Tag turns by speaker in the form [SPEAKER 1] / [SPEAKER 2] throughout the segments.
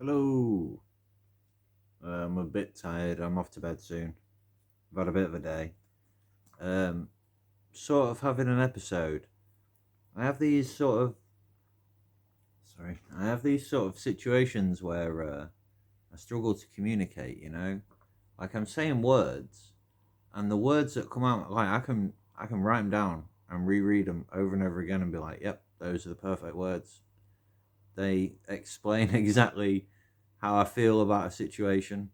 [SPEAKER 1] Hello. I'm a bit tired. I'm off to bed soon. I've had a bit of a day. Um, Sort of having an episode. I have these sort of I have these sort of situations where I struggle to communicate. Like I'm saying words, and the words that come out, like I can write them down and reread them over and over again and be like, "Yep, those are the perfect words." They explain exactly how I feel about a situation.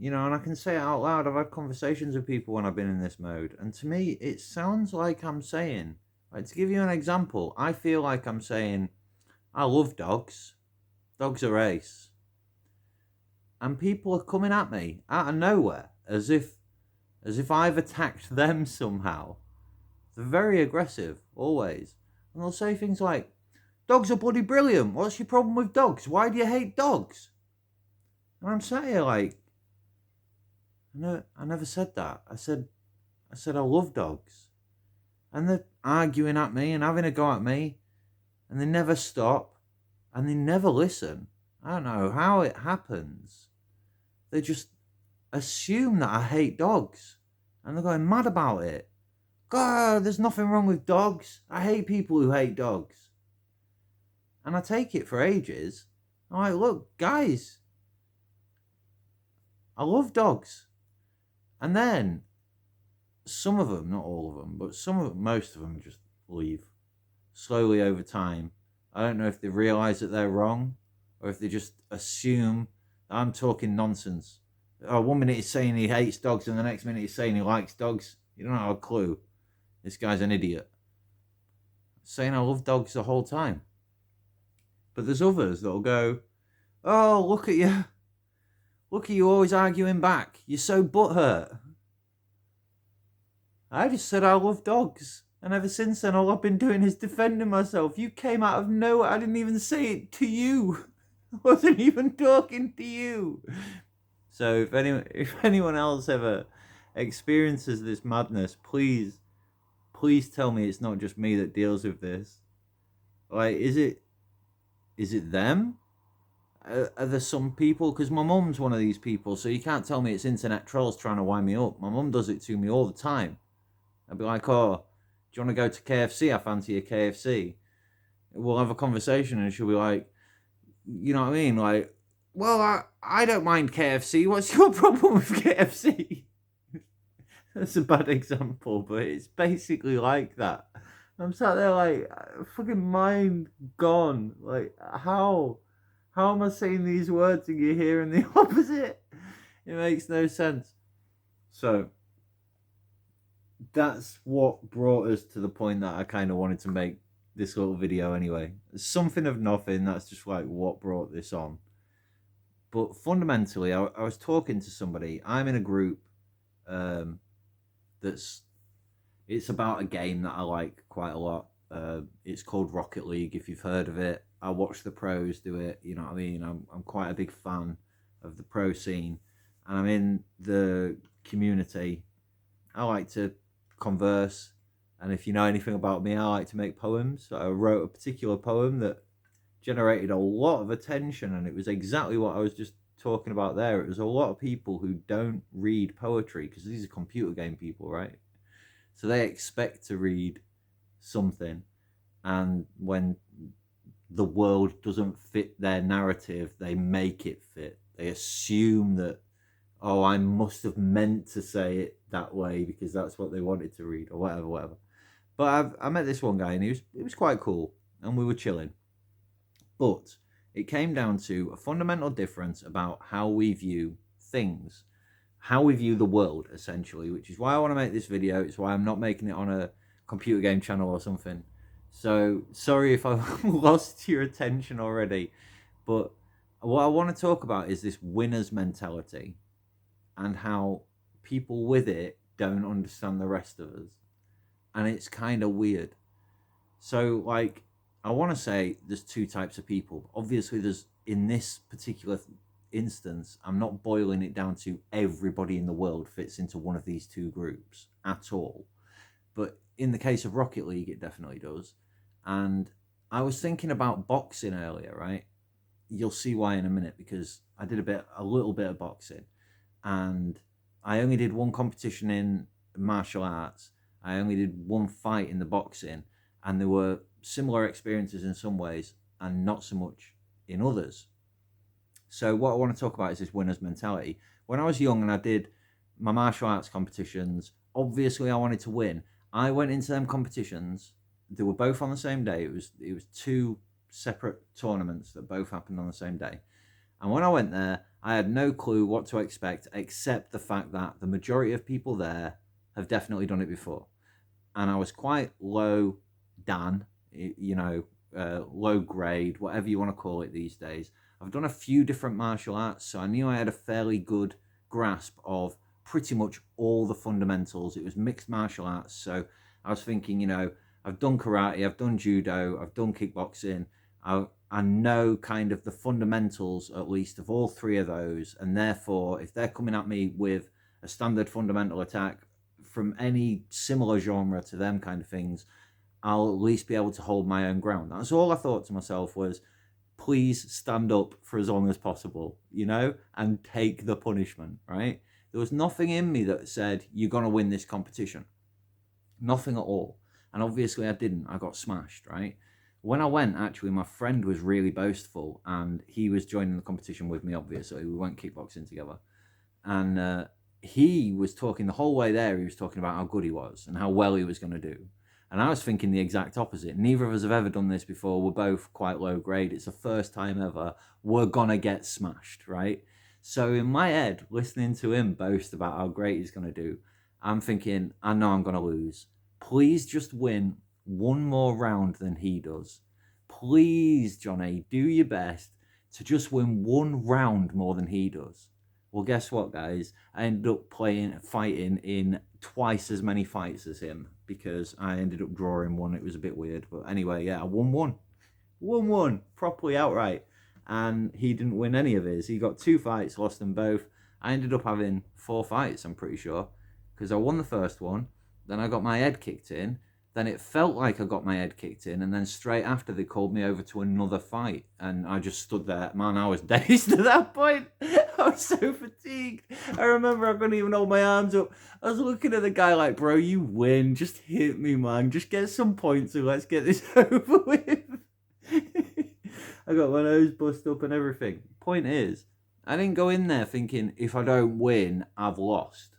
[SPEAKER 1] And I can say it out loud. I've had conversations with people when I've been in this mode, and to me, it sounds like I'm saying, like, to give you an example, I feel like I'm saying, I love dogs. Dogs are ace. And people are coming at me out of nowhere as if I've attacked them somehow. They're very aggressive, always. And they'll say things like, dogs are bloody brilliant. What's your problem with dogs? Why do you hate dogs? And I'm sat here like, no, I never said that. I said I love dogs. And they're arguing at me and having a go at me, and they never stop, and they never listen. I don't know how it happens. They just assume that I hate dogs, and they're going mad about it. God, there's nothing wrong with dogs. I hate people who hate dogs. And I take it for ages. I'm like, look, guys, I love dogs. And then some of them, not all of them, but most of them just leave slowly over time. I don't know if they realize that they're wrong or if they just assume that I'm talking nonsense. Oh, 1 minute he's saying he hates dogs and the next minute he's saying he likes dogs. You don't have a clue. This guy's an idiot. Saying I love dogs the whole time. But there's others that'll go, oh, look at you. Look at you always arguing back. You're so butthurt. I just said I love dogs. And ever since then, all I've been doing is defending myself. You came out of nowhere. I didn't even say it to you. I wasn't even talking to you. So if anyone else ever experiences this madness, please tell me it's not just me that deals with this. Like, is it them? Are there some people? Because my mum's one of these people, so you can't tell me it's internet trolls trying to wind me up. My mum does it to me all the time. I'd be like, oh, do you want to go to KFC? I fancy a KFC. We'll have a conversation and she'll be like, you know what I mean? Like, well, I don't mind KFC. What's your problem with KFC? That's a bad example, but it's basically like that. I'm sat there like, fucking mind gone. Like, how? How am I saying these words and you're hearing the opposite? It makes no sense. So, that's what brought us to the point that I kind of wanted to make this little video anyway. Something of nothing, that's just like what brought this on. But fundamentally, I was talking to somebody. I'm in a group um, that's it's about a game that I like quite a lot. It's called Rocket League. If you've heard of it, I watch the pros do it. You know what I mean? I'm quite a big fan of the pro scene, and I'm in the community. I like to converse, and if you know anything about me, I like to make poems. So I wrote a particular poem that generated a lot of attention, and it was exactly what I was just talking about there. It was a lot of people who don't read poetry because these are computer game people, right? So they expect to read something, and when the world doesn't fit their narrative, they make it fit. They assume that, oh, I must have meant to say it that way because that's what they wanted to read, or whatever. But I met this one guy, and he was quite cool, and we were chilling. But it came down to a fundamental difference about how we view things, how we view the world, essentially, which is why I want to make this video. It's why I'm not making it on a computer game channel or something. So sorry if I've lost your attention already, but what I want to talk about is this winner's mentality and how people with it don't understand the rest of us. And it's kind of weird. So, like, I want to say there's two types of people. Obviously, there's in this particular instance, I'm not boiling it down to everybody in the world fits into one of these two groups at all. But in the case of Rocket League, it definitely does. And I was thinking about boxing earlier, right? you'll see why in a minute, because I did a little bit of boxing, and I only did one competition in martial arts. I only did one fight in the boxing, and there were similar experiences in some ways and not so much in others. So what I want to talk about is this winner's mentality. When I was young and I did my martial arts competitions, obviously I wanted to win. I went into them competitions. They were both on the same day. It was two separate tournaments that both happened on the same day. And when I went there, I had no clue what to expect, except the fact that the majority of people there have definitely done it before. And I was quite low Dan, low grade, whatever you want to call it these days. I've done a few different martial arts, so I knew I had a fairly good grasp of pretty much all the fundamentals. It was mixed martial arts, so I was thinking, I've done karate, I've done judo, I've done kickboxing. I know kind of the fundamentals, at least, of all three of those, and therefore, if they're coming at me with a standard fundamental attack from any similar genre to them kind of things, I'll at least be able to hold my own ground. That's all I thought to myself was, please stand up for as long as possible, and take the punishment, right? There was nothing in me that said, you're going to win this competition. Nothing at all. And obviously I didn't. I got smashed, right? When I went, actually, my friend was really boastful, and he was joining the competition with me, obviously. We went kickboxing together. And he was talking the whole way there. He was talking about how good he was and how well he was going to do. And I was thinking the exact opposite. Neither of us have ever done this before. We're both quite low grade. It's the first time ever. We're going to get smashed, right? So in my head, listening to him boast about how great he's going to do, I'm thinking, I know I'm going to lose. Please just win one more round than he does. Please, Johnny, do your best to just win one round more than he does. Well, guess what, guys? I ended up fighting in twice as many fights as him, because I ended up drawing one. It was a bit weird. But anyway, yeah, I won one. Won one, properly outright. And he didn't win any of his. He got 2 fights, lost them both. I ended up having 4 fights, I'm pretty sure, because I won the first one, then I got my head kicked in, then it felt like I got my head kicked in, and then straight after they called me over to another fight, and I just stood there. Man, I was dazed at that point. I was so fatigued. I remember I couldn't even hold my arms up. I was looking at the guy like, bro, you win. Just hit me, man. Just get some points and let's get this over with. I got my nose bust up and everything. Point is, I didn't go in there thinking, if I don't win, I've lost.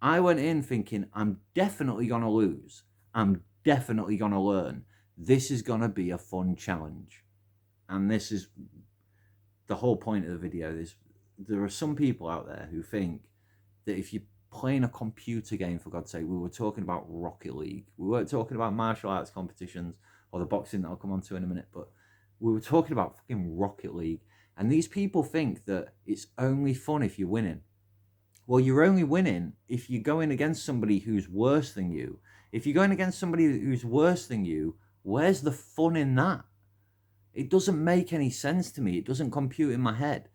[SPEAKER 1] I went in thinking, I'm definitely going to lose. I'm definitely going to learn. This is going to be a fun challenge. And this is the whole point of the video. There are some people out there who think that if you're playing a computer game, for God's sake, we were talking about Rocket League. We weren't talking about martial arts competitions or the boxing that I'll come on to in a minute, but we were talking about fucking Rocket League. And these people think that it's only fun if you're winning. Well, you're only winning if you're going against somebody who's worse than you. If you're going against somebody who's worse than you, where's the fun in that? It doesn't make any sense to me. It doesn't compute in my head.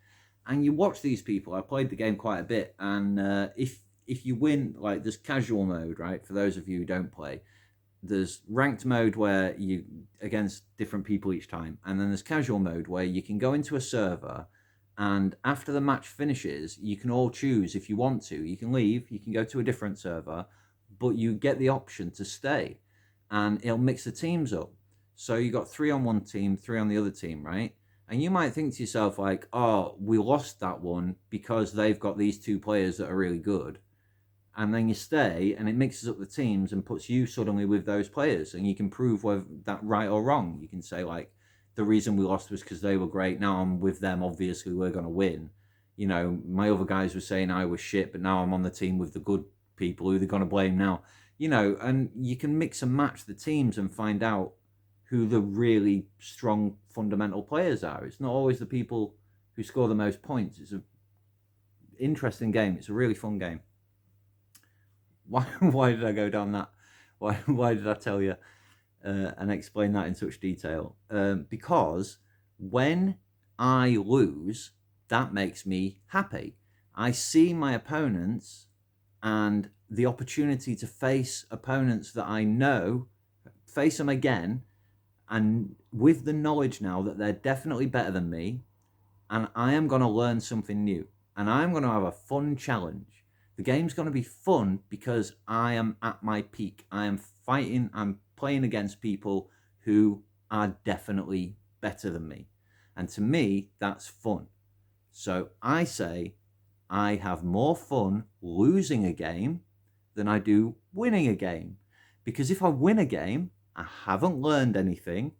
[SPEAKER 1] And you watch these people. I played the game quite a bit. And if you win, like, there's casual mode, right? For those of you who don't play. There's ranked mode where you against different people each time. And then there's casual mode where you can go into a server, and after the match finishes, you can all choose if you want to. You can leave, you can go to a different server, but you get the option to stay. And it'll mix the teams up. So you got 3 on one team, 3 on the other team, right? And you might think to yourself, like, oh, we lost that one because they've got these 2 players that are really good. And then you stay, and it mixes up the teams and puts you suddenly with those players. And you can prove whether that's right or wrong. You can say, like, the reason we lost was because they were great. Now I'm with them. Obviously, we're going to win. My other guys were saying I was shit, but now I'm on the team with the good people. Who they're going to blame now? And you can mix and match the teams and find out who the really strong fundamental players are. It's not always the people who score the most points. It's an interesting game. It's a really fun game. Why did I go down that? Why did I tell you and explain that in such detail? Because when I lose, that makes me happy. I see my opponents and the opportunity to face opponents that I know, face them again, And with the knowledge now that they're definitely better than me, and I am going to learn something new, and I'm going to have a fun challenge. The game's going to be fun because I am at my peak. I am fighting, I'm playing against people who are definitely better than me. And to me, that's fun. So I say I have more fun losing a game than I do winning a game. Because if I win a game, I haven't learned anything,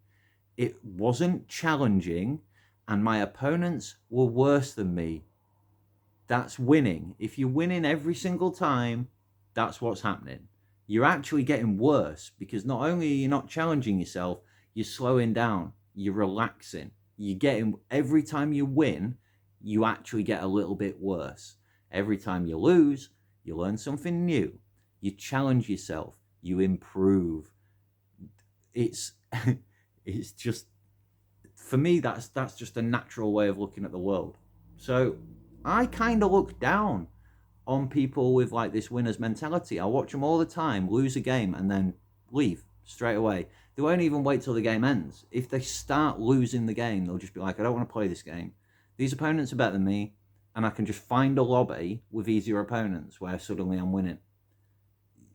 [SPEAKER 1] it wasn't challenging, and my opponents were worse than me. That's winning. If you're winning every single time, that's what's happening. You're actually getting worse because not only are you not challenging yourself, you're slowing down, you're relaxing. You're getting, every time you win, you actually get a little bit worse. Every time you lose, you learn something new. You challenge yourself, you improve. It's it's just, for me, that's just a natural way of looking at the world. So I kind of look down on people with like this winner's mentality. I watch them all the time lose a game and then leave straight away. They won't even wait till the game ends. If they start losing the game, they'll just be like, I don't want to play this game. These opponents are better than me, and I can just find a lobby with easier opponents where suddenly I'm winning.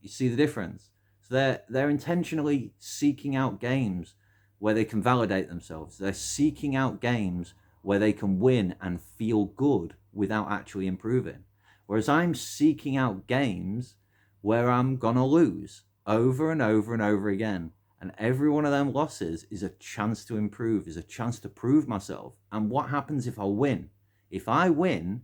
[SPEAKER 1] You see the difference? So they're intentionally seeking out games where they can validate themselves. They're seeking out games where they can win and feel good without actually improving. Whereas I'm seeking out games where I'm gonna lose over and over and over again. And every one of them losses is a chance to improve, is a chance to prove myself. And what happens if I win? If I win,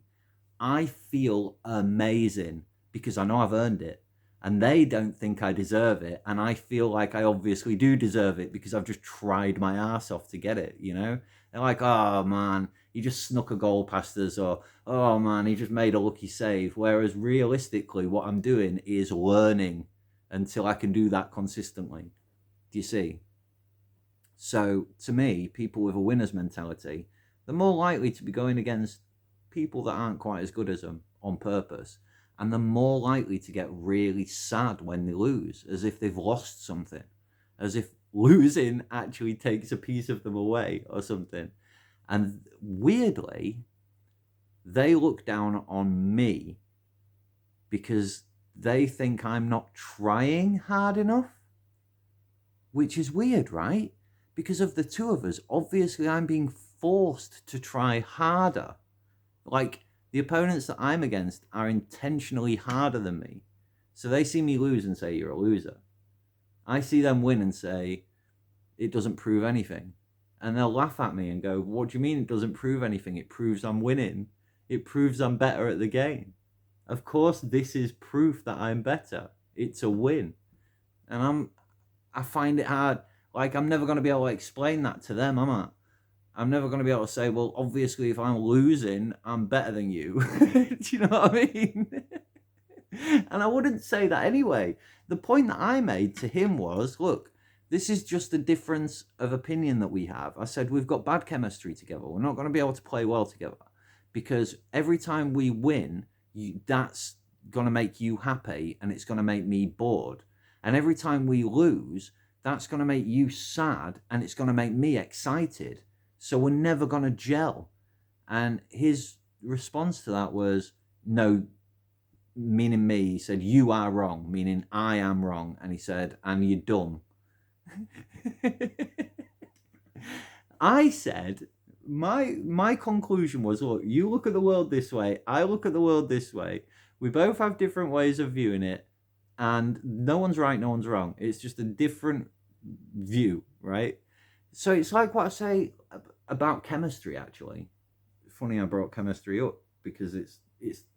[SPEAKER 1] I feel amazing because I know I've earned it. And they don't think I deserve it. And I feel like I obviously do deserve it because I've just tried my ass off to get it, you know? They're like, oh man, he just snuck a goal past us, or oh man, he just made a lucky save. Whereas realistically, what I'm doing is learning until I can do that consistently. Do you see? So to me, people with a winner's mentality, they're more likely to be going against people that aren't quite as good as them on purpose. And they're more likely to get really sad when they lose, as if they've lost something, as if losing actually takes a piece of them away or something. And weirdly, they look down on me because they think I'm not trying hard enough, which is weird, right? Because of the two of us, obviously I'm being forced to try harder. Like, the opponents that I'm against are intentionally harder than me. So they see me lose and say, you're a loser. I see them win and say, it doesn't prove anything. And they'll laugh at me and go, what do you mean it doesn't prove anything? It proves I'm winning. It proves I'm better at the game. Of course, this is proof that I'm better. It's a win. And I find it hard. Like, I'm never going to be able to explain that to them, am I? I'm never going to be able to say, well, obviously, if I'm losing, I'm better than you. Do you know what I mean? And I wouldn't say that anyway. The point that I made to him was, look, this is just a difference of opinion that we have. I said, we've got bad chemistry together. We're not going to be able to play well together because every time we win, that's going to make you happy and it's going to make me bored. And every time we lose, that's going to make you sad and it's going to make me excited. So we're never going to gel. And his response to that was, no, meaning me. He said, you are wrong, meaning I am wrong. And he said, and you're dumb. I said, my conclusion was, look, you look at the world this way, I look at the world this way. We both have different ways of viewing it. And no one's right, no one's wrong. It's just a different view, right? So it's like what I say about chemistry, actually. Funny I brought chemistry up because it's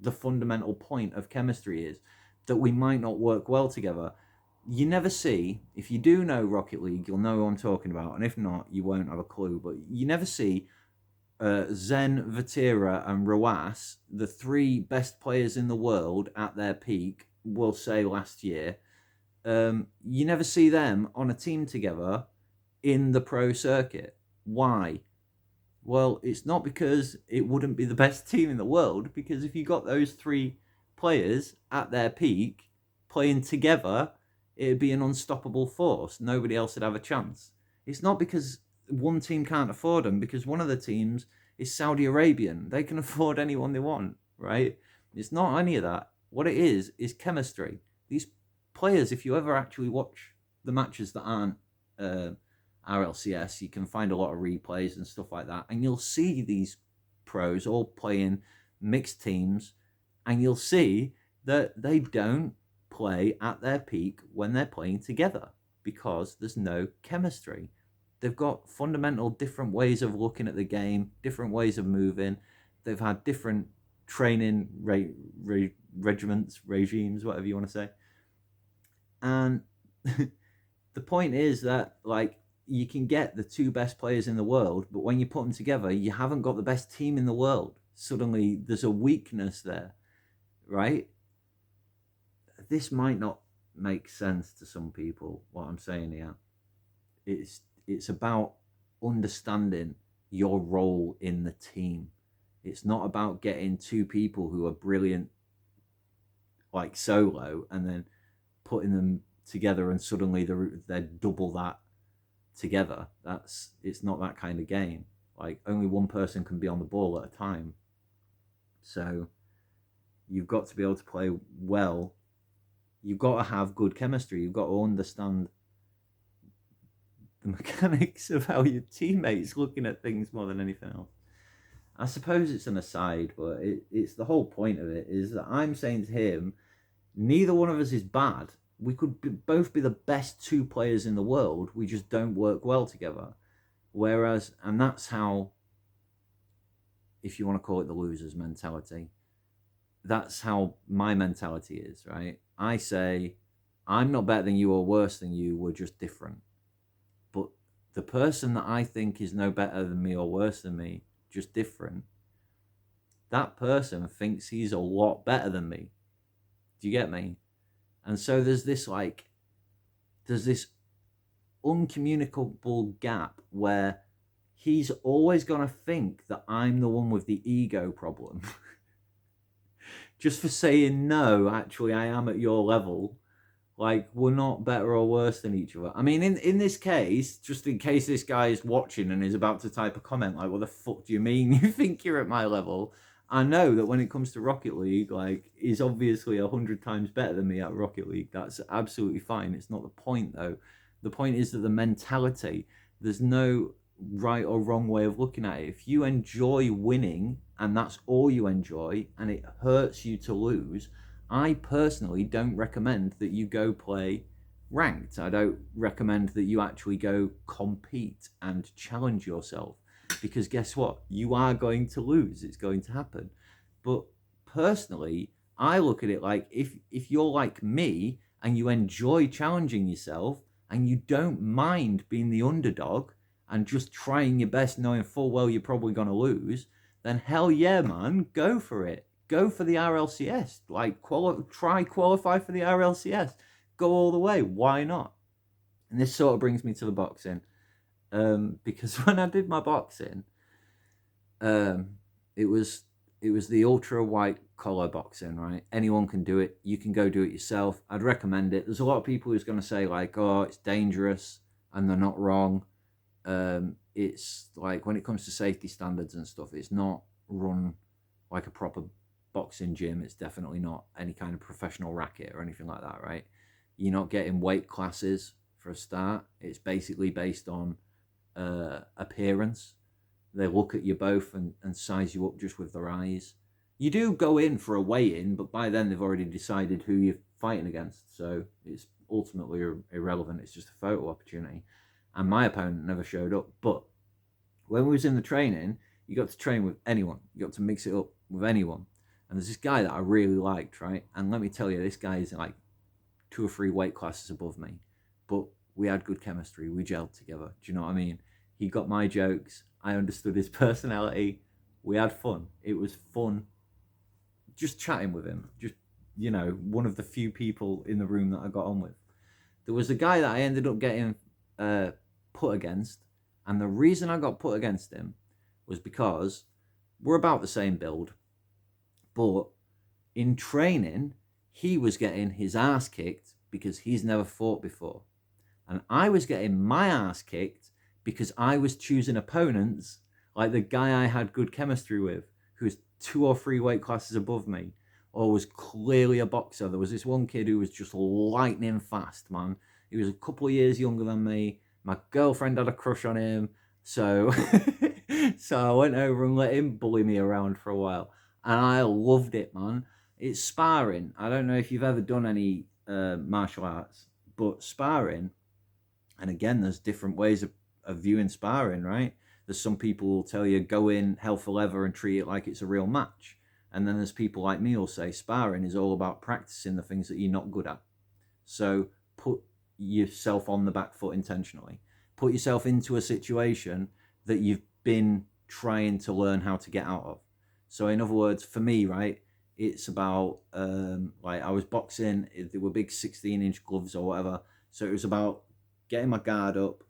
[SPEAKER 1] the fundamental point of chemistry is that we might not work well together. You never see, if you do know Rocket League, you'll know who I'm talking about, and if not, you won't have a clue, but you never see Zen, Vatira, and Rawas, the three best players in the world at their peak, we'll say last year, you never see them on a team together in the pro circuit. Why? Well, it's not because it wouldn't be the best team in the world, because if you got those three players at their peak playing together, it'd be an unstoppable force. Nobody else would have a chance. It's not because one team can't afford them, because one of the teams is Saudi Arabian. They can afford anyone they want, right? It's not any of that. What it is chemistry. These players, if you ever actually watch the matches that aren't RLCS, you can find a lot of replays and stuff like that, and you'll see these pros all playing mixed teams, and you'll see that they don't play at their peak when they're playing together because there's no chemistry. They've got fundamental different ways of looking at the game, different ways of moving. They've had different training regimes, whatever you want to say. And the point is that, like, you can get the two best players in the world, but when you put them together, you haven't got the best team in the world. Suddenly, there's a weakness there, right? This might not make sense to some people, what I'm saying here. It's about understanding your role in the team. It's not about getting two people who are brilliant, like solo, and then putting them together and suddenly they're double that together. It's not that kind of game. Like, only one person can be on the ball at a time. So you've got to be able to play well. You've got to have good chemistry. You've got to understand the mechanics of how your teammates looking at things more than anything else. I suppose it's an aside, but it's the whole point of it is that I'm saying to him, neither one of us is bad. We could both be the best two players in the world. We just don't work well together. Whereas, and that's how, if you want to call it the loser's mentality, that's how my mentality is, right? I say, I'm not better than you or worse than you, we're just different. But the person that I think is no better than me or worse than me, just different, that person thinks he's a lot better than me. Do you get me? And so there's this uncommunicable gap where he's always going to think that I'm the one with the ego problem. Just for saying, no, actually, I am at your level. Like, we're not better or worse than each other. I mean, in this case, just in case this guy is watching and is about to type a comment like, what the fuck do you mean you think you're at my level? I know that when it comes to Rocket League, like, he's obviously 100 times better than me at Rocket League. That's absolutely fine. It's not the point, though. The point is that the mentality, there's no right or wrong way of looking at it. If you enjoy winning and that's all you enjoy and it hurts you to lose, I personally don't recommend that you go play ranked. I don't recommend that you actually go compete and challenge yourself, because guess what? You are going to lose. It's going to happen. But personally, I look at it like, if you're like me and you enjoy challenging yourself and you don't mind being the underdog and just trying your best knowing full well you're probably going to lose, then hell yeah, man, go for it. Go for the RLCS. Like, try qualify for the RLCS. Go all the way. Why not? And this sort of brings me to the boxing. Because when I did my boxing, it was the ultra white collar boxing, right? Anyone can do it. You can go do it yourself. I'd recommend it. There's a lot of people who's going to say like, oh, it's dangerous, and they're not wrong. It's like, when it comes to safety standards and stuff, it's not run like a proper boxing gym. It's definitely not any kind of professional racket or anything like that, right? You're not getting weight classes for a start. It's basically based on appearance. They look at you both and size you up just with their eyes. You do go in for a weigh-in, but by then they've already decided who you're fighting against, so it's ultimately irrelevant. It's just a photo opportunity. And my opponent never showed up. But when we was in the training, you got to train with anyone. You got to mix it up with anyone. And there's this guy that I really liked, right? And let me tell you, this guy is like 2 or 3 weight classes above me. But we had good chemistry. We gelled together. Do you know what I mean? He got my jokes. I understood his personality. We had fun. It was fun just chatting with him. Just, you know, one of the few people in the room that I got on with. There was a guy that I ended up getting put against. And the reason I got put against him was because we're about the same build. But in training, he was getting his ass kicked because he's never fought before. And I was getting my ass kicked because I was choosing opponents like the guy I had good chemistry with, who was 2 or 3 weight classes above me, or was clearly a boxer. There was this one kid who was just lightning fast, man. He was a couple of years younger than me. My girlfriend had a crush on him, so so I went over and let him bully me around for a while, and I loved it, man. It's sparring. I don't know if you've ever done any martial arts, but sparring, and again, there's different ways of viewing sparring, right? There's some people who will tell you go in hell for leather and treat it like it's a real match. And then there's people like me who'll say sparring is all about practicing the things that you're not good at. So put yourself on the back foot intentionally. Put yourself into a situation that you've been trying to learn how to get out of. So in other words, for me, right, it's about, like I was boxing, there were big 16-inch gloves or whatever. So it was about getting my guard up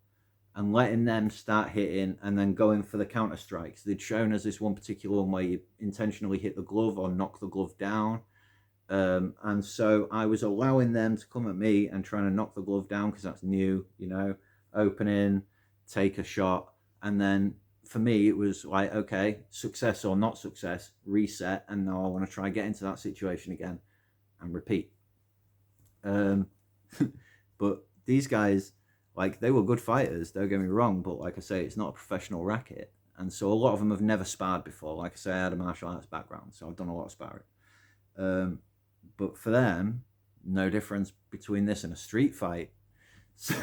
[SPEAKER 1] and letting them start hitting and then going for the counter strikes. They'd shown us this one particular one where you intentionally hit the glove or knock the glove down. And so I was allowing them to come at me and trying to knock the glove down because that's new, you know, opening, take a shot. And then for me, it was like, okay, success or not success, reset. And now I want to try and get into that situation again and repeat. But these guys, like, they were good fighters, don't get me wrong, but like I say, it's not a professional racket. And so a lot of them have never sparred before. Like I say, I had a martial arts background, so I've done a lot of sparring. But for them, no difference between this and a street fight. So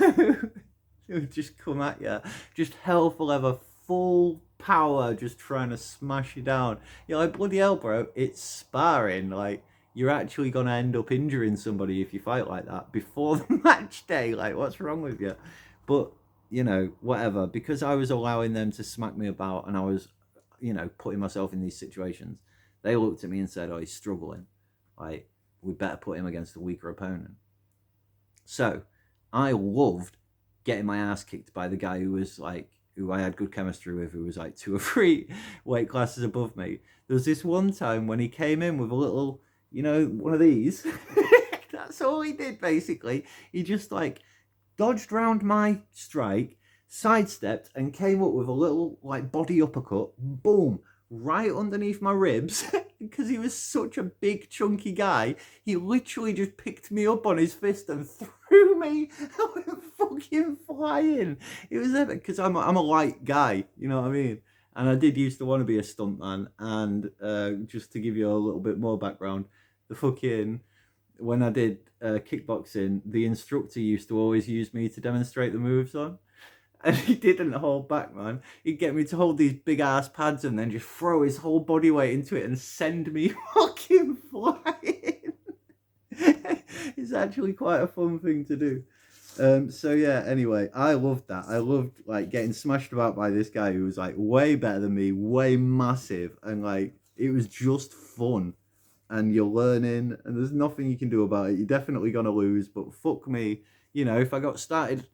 [SPEAKER 1] they would just come at you, just hell for leather, full power, just trying to smash you down. You're like, bloody hell, bro, it's sparring. Like, you're actually going to end up injuring somebody if you fight like that before the match day. Like, what's wrong with you? But, you know, whatever. Because I was allowing them to smack me about and I was, you know, putting myself in these situations, they looked at me and said, oh, he's struggling. Like, we better put him against a weaker opponent. So I loved getting my ass kicked by the guy who was like, who I had good chemistry with, who was like 2 or 3 weight classes above me. There was this one time when he came in with a little, you know, one of these. That's all he did, basically. He just like dodged round my strike, sidestepped, and came up with a little like body uppercut, boom, right underneath my ribs. Because he was such a big, chunky guy, he literally just picked me up on his fist and threw me. I went fucking flying. It was epic because I'm a light guy, you know what I mean? And I did used to want to be a stuntman. And just to give you a little bit more background, when I did kickboxing, the instructor used to always use me to demonstrate the moves on. And he didn't hold back, man. He'd get me to hold these big ass pads and then just throw his whole body weight into it and send me fucking flying. It's actually quite a fun thing to do. So yeah, anyway, I loved that. I loved like getting smashed about by this guy who was like way better than me, way massive, and like it was just fun. And you're learning, and there's nothing you can do about it. You're definitely gonna lose, but fuck me, you know, if I got started,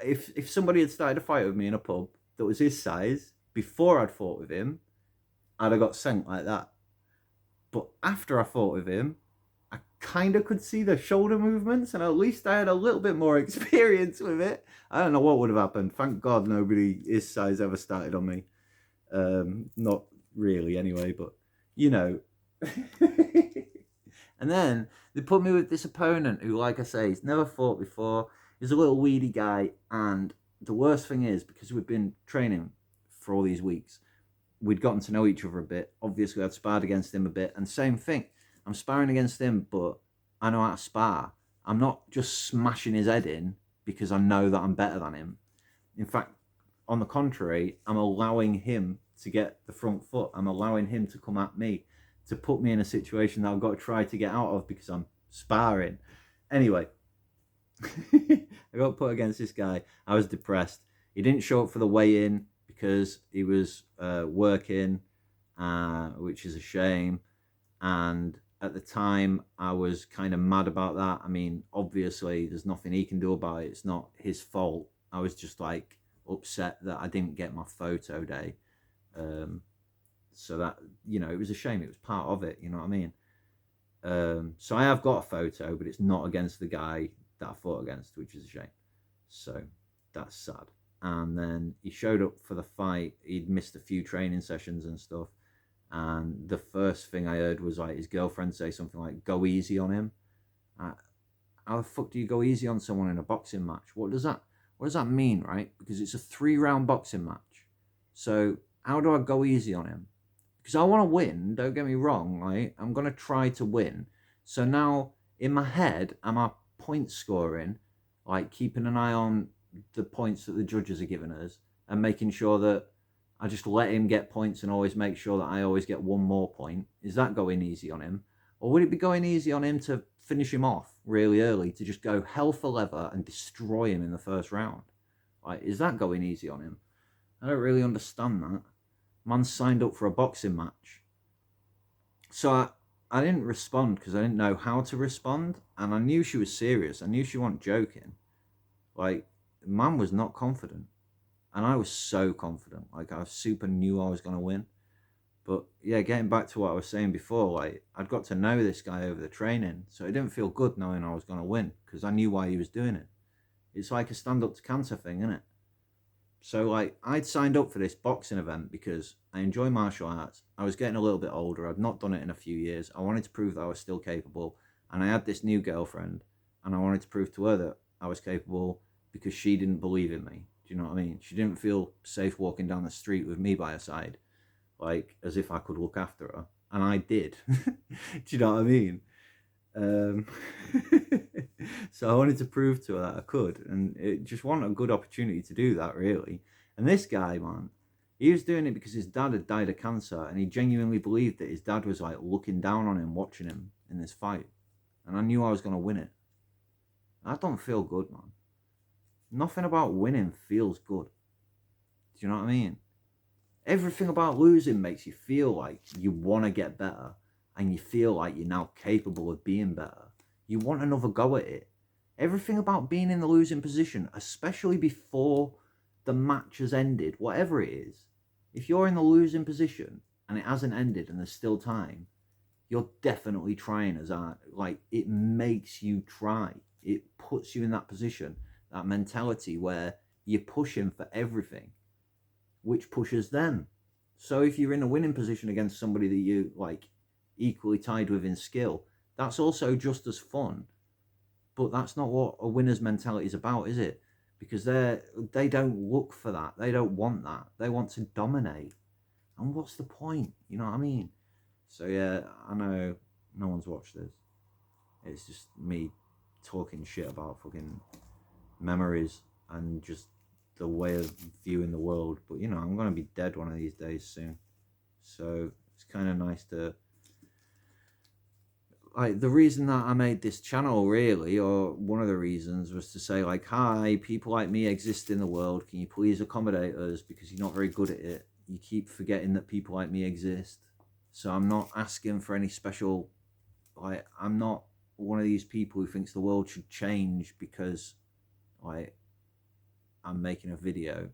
[SPEAKER 1] if somebody had started a fight with me in a pub that was his size before I'd fought with him, I'd have got sent like that. But after I fought with him, I kind of could see the shoulder movements, and at least I had a little bit more experience with it. I don't know what would have happened. Thank God nobody his size ever started on me. Not really, anyway, but you know. And then they put me with this opponent who, like I say, he's never fought before. He's a little weedy guy, and the worst thing is, because we've been training for all these weeks, we'd gotten to know each other a bit. Obviously, I'd sparred against him a bit, and same thing. I'm sparring against him, but I know how to spar. I'm not just smashing his head in because I know that I'm better than him. In fact, on the contrary, I'm allowing him to get the front foot. I'm allowing him to come at me, to put me in a situation that I've got to try to get out of because I'm sparring. Anyway, I got put against this guy. I was depressed. He didn't show up for the weigh-in because he was working, which is a shame. And at the time, I was kind of mad about that. I mean, obviously, there's nothing he can do about it. It's not his fault. I was just like upset that I didn't get my photo day. So that, you know, it was a shame. It was part of it, you know what I mean? So I have got a photo, but it's not against the guy that I fought against, which is a shame. So that's sad. And then he showed up for the fight. He'd missed a few training sessions and stuff. And the first thing I heard was like his girlfriend say something like, "Go easy on him." How the fuck do you go easy on someone in a boxing match? What does that mean, right? Because it's a 3-round boxing match. So how do I go easy on him? Because I want to win, don't get me wrong, right? I'm going to try to win. So now in my head, am I point scoring, like keeping an eye on the points that the judges are giving us and making sure that I just let him get points and always make sure that I always get one more point? Is that going easy on him? Or would it be going easy on him to finish him off really early, to just go hell for leather and destroy him in the first round? Like, is that going easy on him? I don't really understand that. Man signed up for a boxing match. So I didn't respond because I didn't know how to respond. And I knew she was serious. I knew she wasn't joking. Like, man was not confident. And I was so confident. Like, I super knew I was going to win. But yeah, getting back to what I was saying before, like, I'd got to know this guy over the training. So it didn't feel good knowing I was going to win because I knew why he was doing it. It's like a stand up to cancer thing, isn't it? So like, I'd signed up for this boxing event because I enjoy martial arts. I was getting a little bit older. I'd not done it in a few years. I wanted to prove that I was still capable. And I had this new girlfriend and I wanted to prove to her that I was capable because she didn't believe in me. Do you know what I mean? She didn't feel safe walking down the street with me by her side, like as if I could look after her. And I did. Do you know what I mean? So I wanted to prove to her that I could, and it just wasn't a good opportunity to do that, really. And this guy, man, he was doing it because his dad had died of cancer, and he genuinely believed that his dad was like looking down on him, watching him in this fight. And I knew I was going to win it. That don't feel good, man. Nothing about winning feels good. Do you know what I mean? Everything about losing makes you feel like you want to get better, and you feel like you're now capable of being better. You want another go at it. Everything about being in the losing position, especially before the match has ended, whatever it is, if you're in the losing position and it hasn't ended and there's still time, you're definitely trying as hard. Like, it makes you try. It puts you in that position, that mentality where you're pushing for everything, which pushes them. So if you're in a winning position against somebody that you like equally tied with in skill, that's also just as fun. But that's not what a winner's mentality is about, is it? Because they don't look for that. They don't want that. They want to dominate. And what's the point? You know what I mean? So yeah, I know no one's watched this. It's just me talking shit about fucking memories and just the way of viewing the world. But you know, I'm gonna be dead one of these days soon. So it's kind of nice to, like, the reason that I made this channel, really, or one of the reasons, was to say, like, hi, people like me exist in the world. Can you please accommodate us? Because you're not very good at it. You keep forgetting that people like me exist. So I'm not asking for any special, like, I'm not one of these people who thinks the world should change because, like, I'm making a video.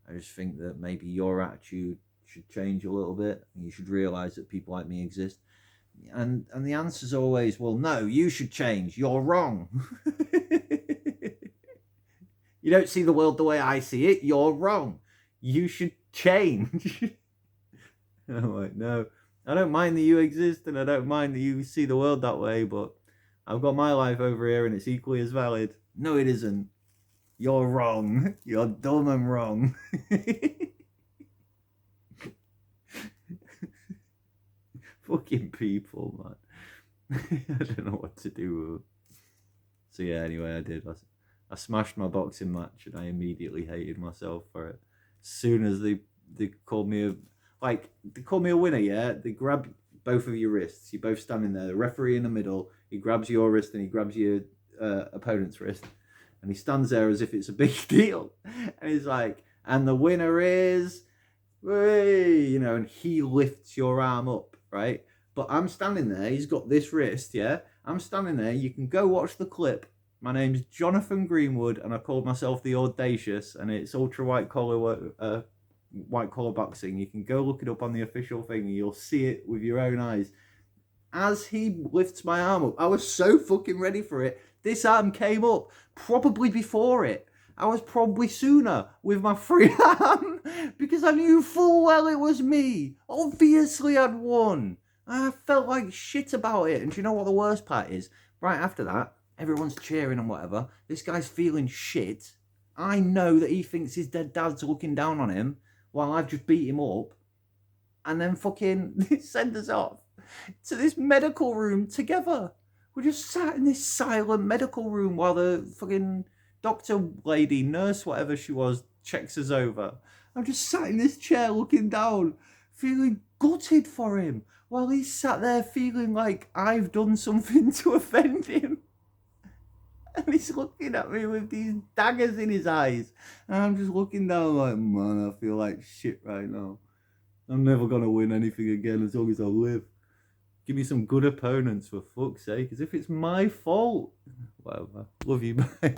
[SPEAKER 1] I just think that maybe your attitude should change a little bit. And you should realize that people like me exist. And the answer's always, well, no, you should change. You're wrong. You don't see the world the way I see it. You're wrong. You should change. I'm like, no, I don't mind that you exist and I don't mind that you see the world that way, but I've got my life over here and it's equally as valid. No, it isn't. You're wrong. You're dumb and wrong. Fucking people, man. I don't know what to do with them. So yeah, anyway, I did. I smashed my boxing match and I immediately hated myself for it. As soon as they called me a winner, yeah? They grab both of your wrists. You're both standing there. The referee in the middle, he grabs your wrist and he grabs your opponent's wrist. And he stands there as if it's a big deal. And he's like, and the winner is, you know, and he lifts your arm up, right? But I'm standing there. He's got this wrist, yeah? I'm standing there. You can go watch the clip. My name's Jonathan Greenwood, and I called myself the Audacious, and it's ultra white collar boxing. You can go look it up on the official thing, and you'll see it with your own eyes. As he lifts my arm up, I was so fucking ready for it. This arm came up probably before it, I was probably sooner with my free arm because I knew full well it was me. Obviously I'd won. I felt like shit about it. And do you know what the worst part is? Right after that, everyone's cheering and whatever. This guy's feeling shit. I know that he thinks his dead dad's looking down on him while I've just beat him up. And then fucking send us off to this medical room together. We just sat in this silent medical room while the fucking doctor lady, nurse, whatever she was, checks us over. I'm just sat in this chair looking down, feeling gutted for him, while he's sat there feeling like I've done something to offend him. And he's looking at me with these daggers in his eyes. And I'm just looking down like, man, I feel like shit right now. I'm never going to win anything again as long as I live. Give me some good opponents, for fuck's sake. As if it's my fault. Whatever. Love you, bye.